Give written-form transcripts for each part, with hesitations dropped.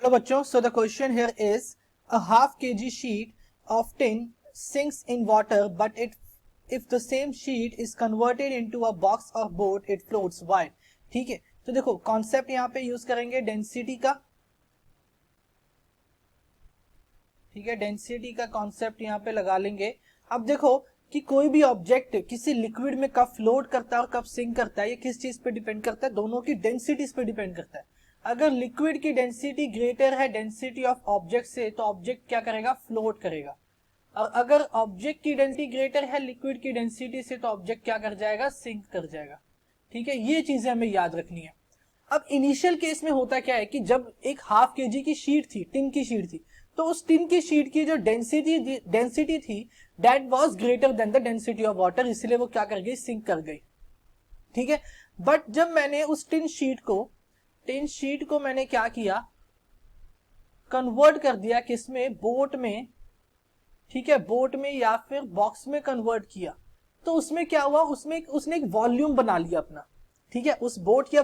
Hello बच्चों, so the question here is a half kg sheet of tin sinks in water, but if the same sheet is converted into a box or boat, it floats. Why? ठीक है, तो देखो concept यहाँ पे use करेंगे density का. ठीक है, डेंसिटी का कॉन्सेप्ट यहाँ पे लगा लेंगे. अब देखो कि कोई भी ऑब्जेक्ट किसी लिक्विड में कब फ्लोट करता है और कब सिंक करता है, ये किस चीज पे डिपेंड करता है? दोनों की डेंसिटीज पे डिपेंड करता है. अगर लिक्विड की डेंसिटी ग्रेटर है डेंसिटी ऑफ ऑब्जेक्ट से, तो ऑब्जेक्ट क्या करेगा? फ्लोट करेगा. और अगर ऑब्जेक्ट की डेंसिटी ग्रेटर है लिक्विड की डेंसिटी से, तो ऑब्जेक्ट क्या कर जाएगा? सिंक कर जाएगा. ठीक है, ये चीजें हमें याद रखनी है. अब इनिशियल केस में होता क्या है कि जब एक हाफ केजी की शीट थी, टिन की शीट थी, तो उस टिन की शीट की जो डेंसिटी थी that was greater than the density of water, इसलिए वो क्या कर गई? सिंक कर गई. ठीक है, बट जब मैंने उस टिन शीट को मैंने क्या किया? कन्वर्ट कर दिया किसमें? बोट में. ठीक है, बोट में या फिर बॉक्स में कन्वर्ट किया, तो उसमें क्या हुआ? उसमें उसने एक वॉल्यूम बना लिया अपना. ठीक है, उस बोट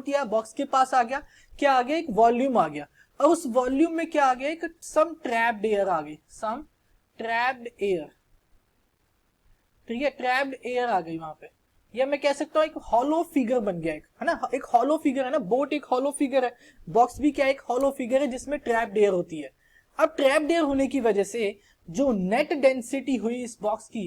या बॉक्स के पास आ गया, क्या आ गया? एक वॉल्यूम आ गया. और उस वॉल्यूम में क्या आ गया? एक सम ट्रैप्ड एयर आ गई. सम ट्रैप्ड एयर. ठीक है, ट्रैप्ड एयर आ गई वहां पे. या मैं कह सकता हूं एक हॉलो फिगर बन गया, एक है ना, एक हॉलो फिगर है ना. बोट एक हॉलो फिगर है, बॉक्स भी क्या एक हॉलो फिगर है जिसमें ट्रैप्ड एयर होती है. अब ट्रैप्ड एयर होने की वजह से जो नेट डेंसिटी हुई इस बॉक्स की,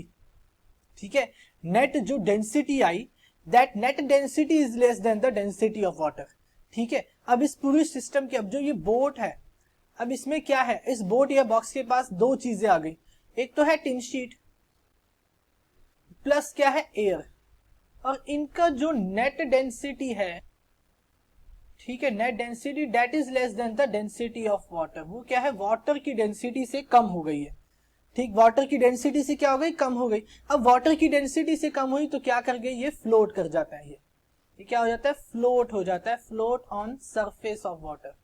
ठीक है, नेट जो density I, that net density is less than the density of water. ठीक है, अब इस पूरी सिस्टम की, अब जो ये बोट है, अब इसमें क्या है? इस बोट या बॉक्स के पास दो चीजें आ गई. एक तो है टिन शीट प्लस क्या है? एयर. और इनका जो नेट डेंसिटी है, ठीक है, net density that is less than the density of water. वो क्या है? वाटर की डेंसिटी से कम हो गई है. ठीक, वाटर की डेंसिटी से क्या हो गई? कम हो गई. अब वाटर की डेंसिटी से कम हुई तो क्या कर गई? ये फ्लोट कर जाता है. ये क्या हो जाता है? फ्लोट हो जाता है. Float on surface of water.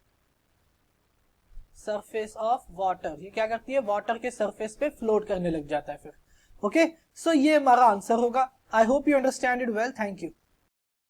Surface of water, ये क्या करती है? वाटर के सरफेस पे फ्लोट करने लग जाता है फिर. ओके, सो ये हमारा आंसर होगा. I hope you understand it well. Thank you.